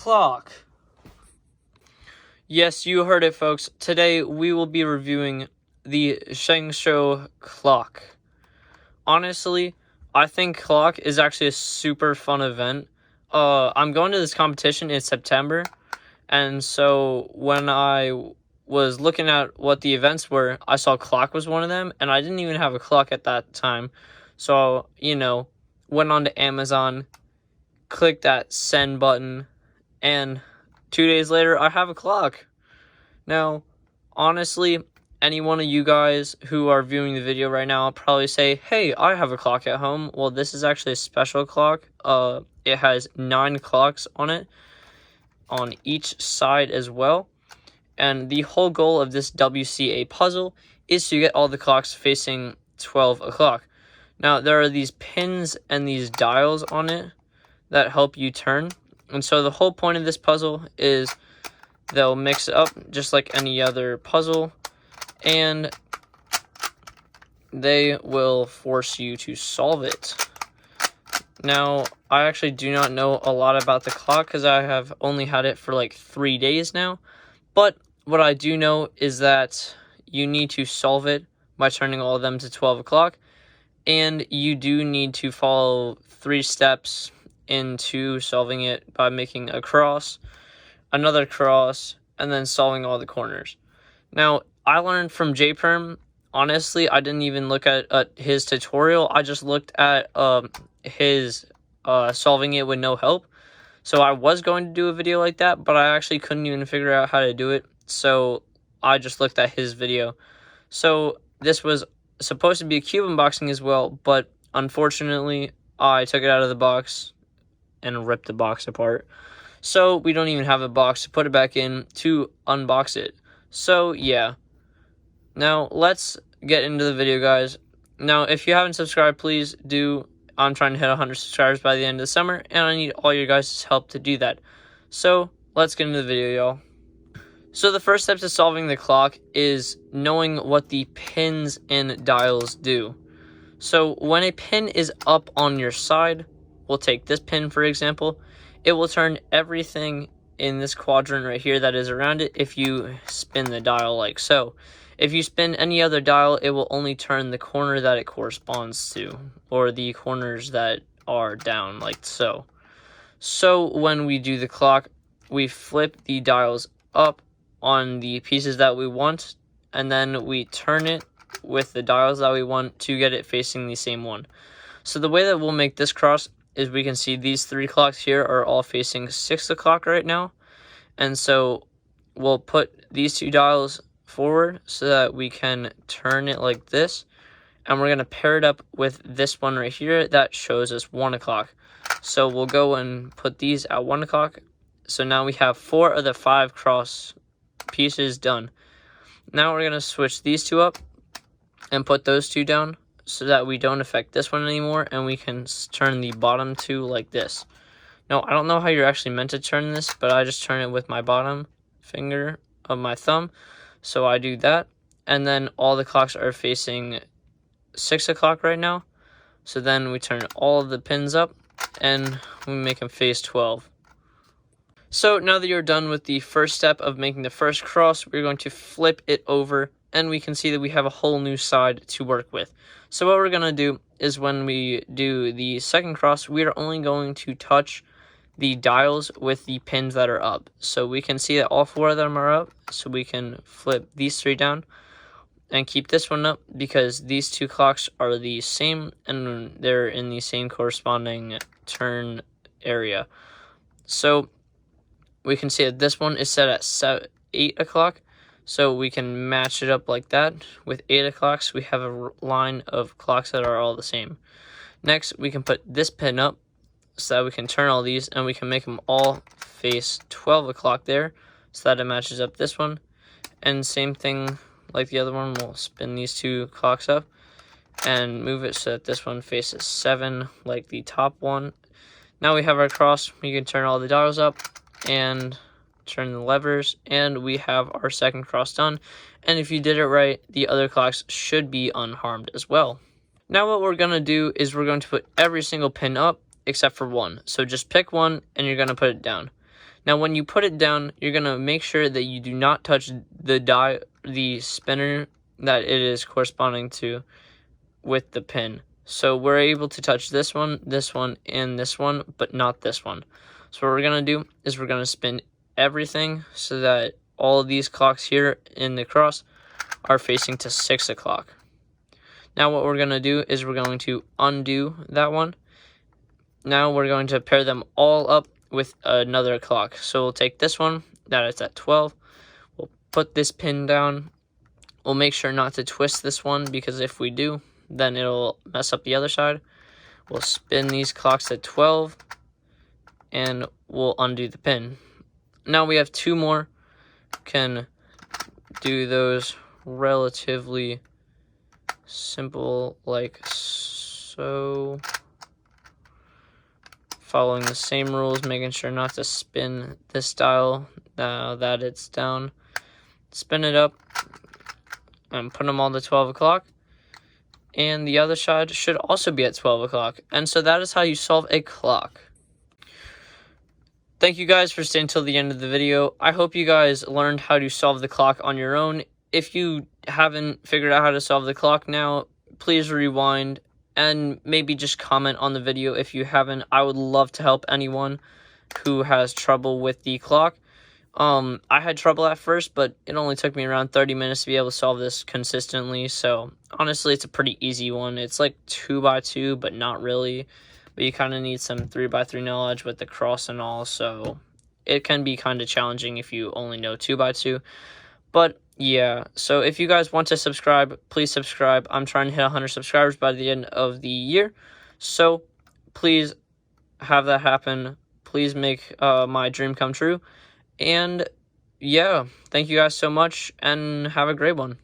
clock. Yes, you heard it, folks. Today we will be reviewing the Shengshou clock. Honestly, I think clock is actually a super fun event. I'm going to this competition in September, and so when I was looking at what the events were, I saw clock was one of them, and I didn't even have a clock at that time. So, went on to Amazon, clicked that send button, and 2 days later, I have a clock. Now, honestly, any one of you guys who are viewing the video right now will probably say, hey, I have a clock at home. Well, this is actually a special clock. It has 9 clocks on it, on each side as well. And the whole goal of this WCA puzzle is to get all the clocks facing 12 o'clock. Now, there are these pins and these dials on it that help you turn. And so the whole point of this puzzle is they'll mix it up just like any other puzzle, and they will force you to solve it. Now, I actually do not know a lot about the clock because I have only had it for like 3 days now. But what I do know is that you need to solve it by turning all of them to 12 o'clock. And you do need to follow 3 steps into solving it by making a cross, another cross, and then solving all the corners. Now, I learned from JPerm. Honestly, I didn't even look at his tutorial. I just looked at his solving it with no help. So I was going to do a video like that, but I actually couldn't even figure out how to do it. So I just looked at his video. So this was supposed to be a cube unboxing as well, but unfortunately, I took it out of the box and ripped the box apart. So we don't even have a box to put it back in to unbox it. So yeah. Now let's get into the video, guys. Now, if you haven't subscribed, please do. I'm trying to hit 100 subscribers by the end of the summer, and I need all your guys' help to do that. So let's get into the video, y'all. So the first step to solving the clock is knowing what the pins and dials do. So when a pin is up on your side, we'll take this pin for example, it will turn everything in this quadrant right here that is around it if you spin the dial like so. If you spin any other dial, it will only turn the corner that it corresponds to, or the corners that are down like so. So when we do the clock, we flip the dials up on the pieces that we want, and then we turn it with the dials that we want to get it facing the same one. So the way that we'll make this cross is we can see these 3 clocks here are all facing 6 o'clock right now. And so we'll put these 2 dials forward so that we can turn it like this. And we're going to pair it up with this one right here that shows us 1 o'clock. So we'll go and put these at 1 o'clock. So now we have 4 of the 5 cross pieces done. Now we're going to switch these 2 up and put those 2 down so that we don't affect this one anymore, and we can turn the bottom 2 like this. Now, I don't know how you're actually meant to turn this, but I just turn it with my bottom finger of my thumb. So I do that, and then all the clocks are facing 6 o'clock right now. So then we turn all of the pins up, and we make them face 12. So now that you're done with the first step of making the first cross, we're going to flip it over, and we can see that we have a whole new side to work with. So what we're going to do is when we do the second cross, we are only going to touch the dials with the pins that are up. So we can see that all 4 of them are up, so we can flip these 3 down and keep this one up because these 2 clocks are the same and they're in the same corresponding turn area. So we can see that this one is set at 8 o'clock. So we can match it up like that. With 8 o'clocks, we have a line of clocks that are all the same. Next, we can put this pin up so that we can turn all these, and we can make them all face 12 o'clock there so that it matches up this one. And same thing like the other one, we'll spin these 2 clocks up and move it so that this one faces 7 like the top one. Now we have our cross. We can turn all the dials up and turn the levers, and we have our second cross done. And if you did it right, the other clocks should be unharmed as well. Now what we're going to do is we're going to put every single pin up except for 1. So just pick one and you're going to put it down. Now, when you put it down, you're going to make sure that you do not touch the spinner that it is corresponding to with the pin. So we're able to touch this one, and this one, but not this one. So what we're going to do is we're going to spin everything so that all of these clocks here in the cross are facing to 6 o'clock. Now what we're going to do is we're going to undo that one. Now we're going to pair them all up with another clock. So we'll take this one that is at 12. We'll put this pin down. We'll make sure not to twist this one, because if we do, then it'll mess up the other side. We'll spin these clocks at 12 and we'll undo the pin. Now we have 2 more. Can do those relatively simple, like so. Following the same rules, making sure not to spin this dial now that it's down. Spin it up and put them all to 12 o'clock. And the other side should also be at 12 o'clock. And so that is how you solve a clock. Thank you guys for staying till the end of the video. I hope you guys learned how to solve the clock on your own. If you haven't figured out how to solve the clock now, please rewind and maybe just comment on the video if you haven't. I would love to help anyone who has trouble with the clock. I had trouble at first, but it only took me around 30 minutes to be able to solve this consistently. So honestly, it's a pretty easy one. It's like 2x2, but not really. But you kind of need some 3x3 knowledge with the cross and all. So it can be kind of challenging if you only know 2x2. But yeah, so if you guys want to subscribe, please subscribe. I'm trying to hit 100 subscribers by the end of the year. So please have that happen. Please make my dream come true. And yeah, thank you guys so much and have a great one.